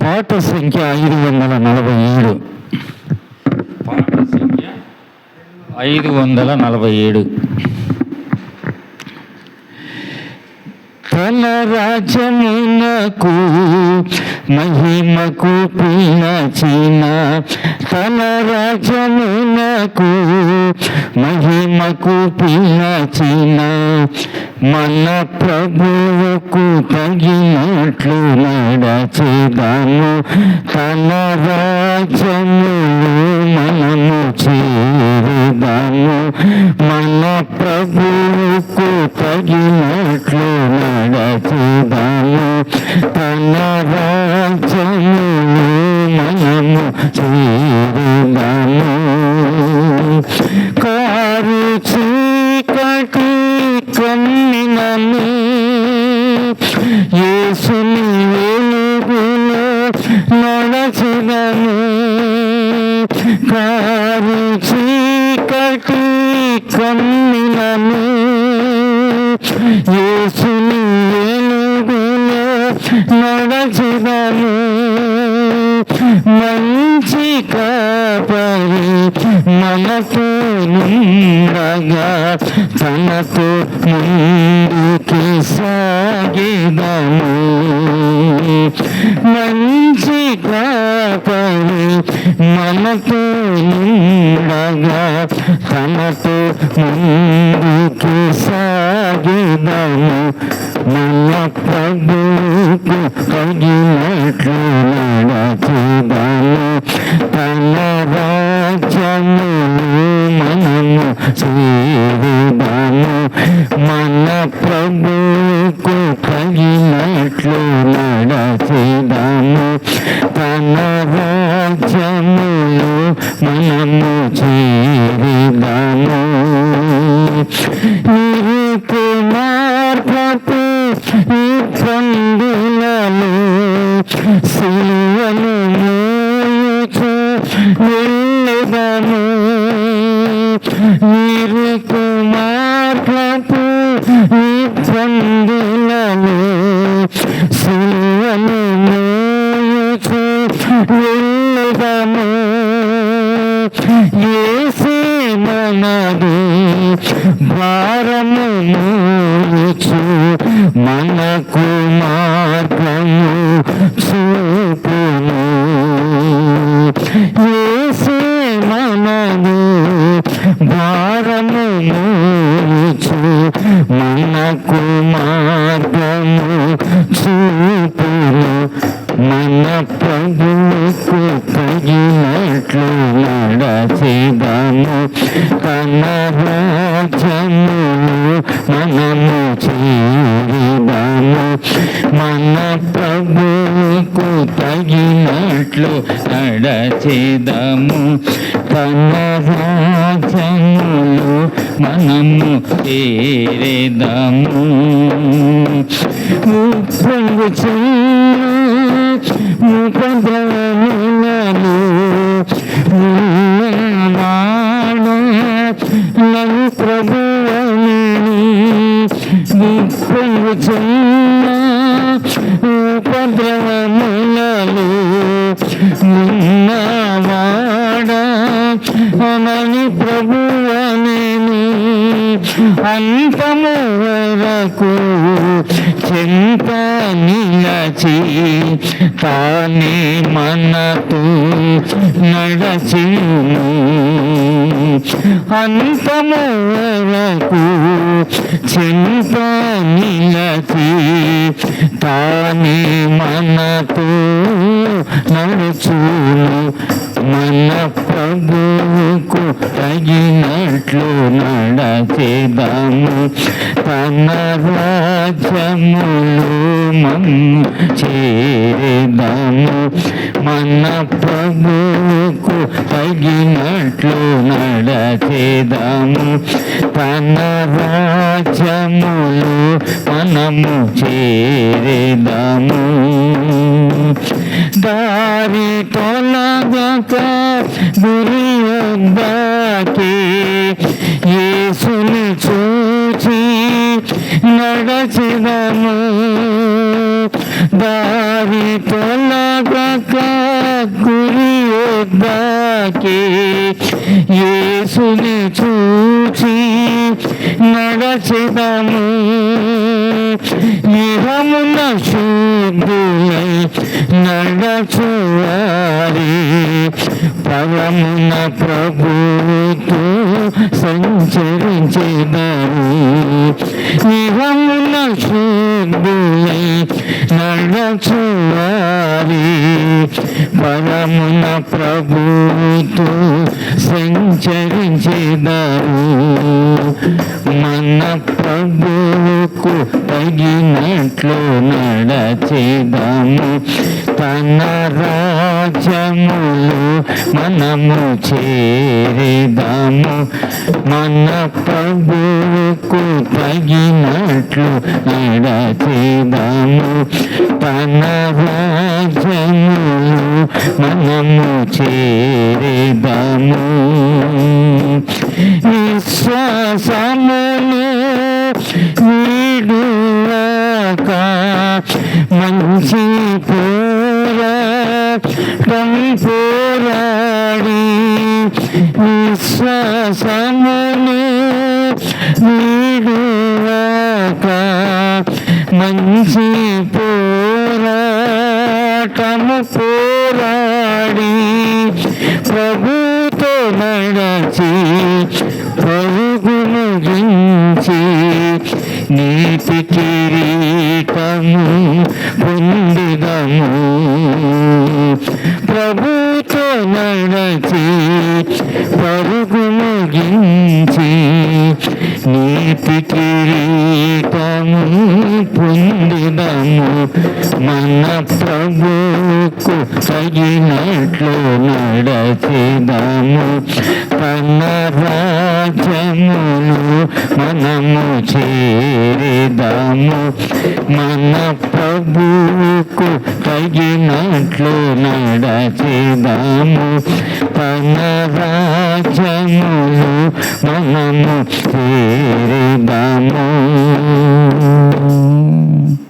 పాట సంఖ్య 547. పాట సంఖ్య 547. తన రాజ్యమునకు మహిమకు పిలచిన, తన రాజ్యమునకు మహిమకు పిలచిన మన ప్రభువుకు తగినట్లు నడచెదము. తన రాజ్యములో మనము చేరుదాము. మన ప్రభువుకు తగినట్లు నడచెదము. తన రాజ్యములో మనము చేరుదాము. కారు చీకటి కమ్మినను యేసుని వెలుగులో నడచెదము. కారు చీకటి కమ్మినను యేసుని వెలుగులో నడచెదము. మంచి కాపరి మనతో నుండగా తనతో ముందుకి సాగెదము. మంచి కాపరి మనతో నుండగా తనతో ముందుకి సాగెదము. మన ప్రభువుకు తగినట్లు నడచెదము. తన రాజ్యములో మనము చేరుదాము. మన ప్రభువుకు తగినట్లు నడచెదము. తన రాజ్యములో మనము చేరుదాము. ఇరుకు మార్గపు ఇబ్బందులలో సిలువను మోయుచు వెళ్ళెదము. ఇరుకు మార్గపు ఇబ్బందులలో సిలువను మోయుచు వెళ్ళెదము. యేసే మనది భారము మోయుచు మనకు మార్గము చూపును. యేసే మనది భారము మోయుచు మనకు మార్గము చూపును. మన ప్రభువుకు తగినట్లు నడచెదము. తన రాజ్యములో మనము చేరుదాము. మన ప్రభువుకు తగినట్లు నడచెదము. తన రాజ్యములో మనము చేరెదము. ముఖములను నన్ను ప్రభువని పొంగుచున్న ఉపద్రవములలో ఉన్నవాడని ప్రభువని అంతము వరకు చింత నిలచి తానే మనతో నడచిను. అంతము వరకు చింత నిలచి తానే మనతో నడుచును. మన ప్రభువుకు తగినట్లు నడచెదము. తన రాజ్యములో మనము చేరెదము. మన ప్రభువుకు తగినట్లు నడచెదము. తన రాజ్యములో మనము చేరెదము. దారి తొలగక గురి వద్దకే యేసుని చూచి నడచెదము. దారి తొలగక గురి వద్దకి యేసుని చూచి నడచెదము ఇహమున శుద్ధులై నడచువారి పరమున ప్రభుతో సంచరించెదరు ఇహమున శుద్ధులై నడచువారి పరమున ప్రభుతో సంచరించెదరు మన ప్రభువుకు తగినట్లు నడచెదము తన రాజ్యములు మనము చేరిదాము మన ప్రభువుకు తగినట్లు నడచెదము తన రాజ్యములు మనము చేరిదాము విశ్వాసమును వీడువాక మంచి పోరాటం పోరాడి విశ్వాసమును వీడువాక మంచి పోరాటము పోరాడి ప్రభుతో నడచి పరుగును గించి నీతి కిరీటము పొందిదము ప్రభుతో నడచి పరుగును గించి నీతి కిరీటము పొందిదము మన ప్రభువుకు తగినట్లు నడచెదము తన రాజ్యమును మనము చేరిదాము మన ప్రభువుకు తగినట్లు నడచెదము తన రాజ్యమును మనము చేరి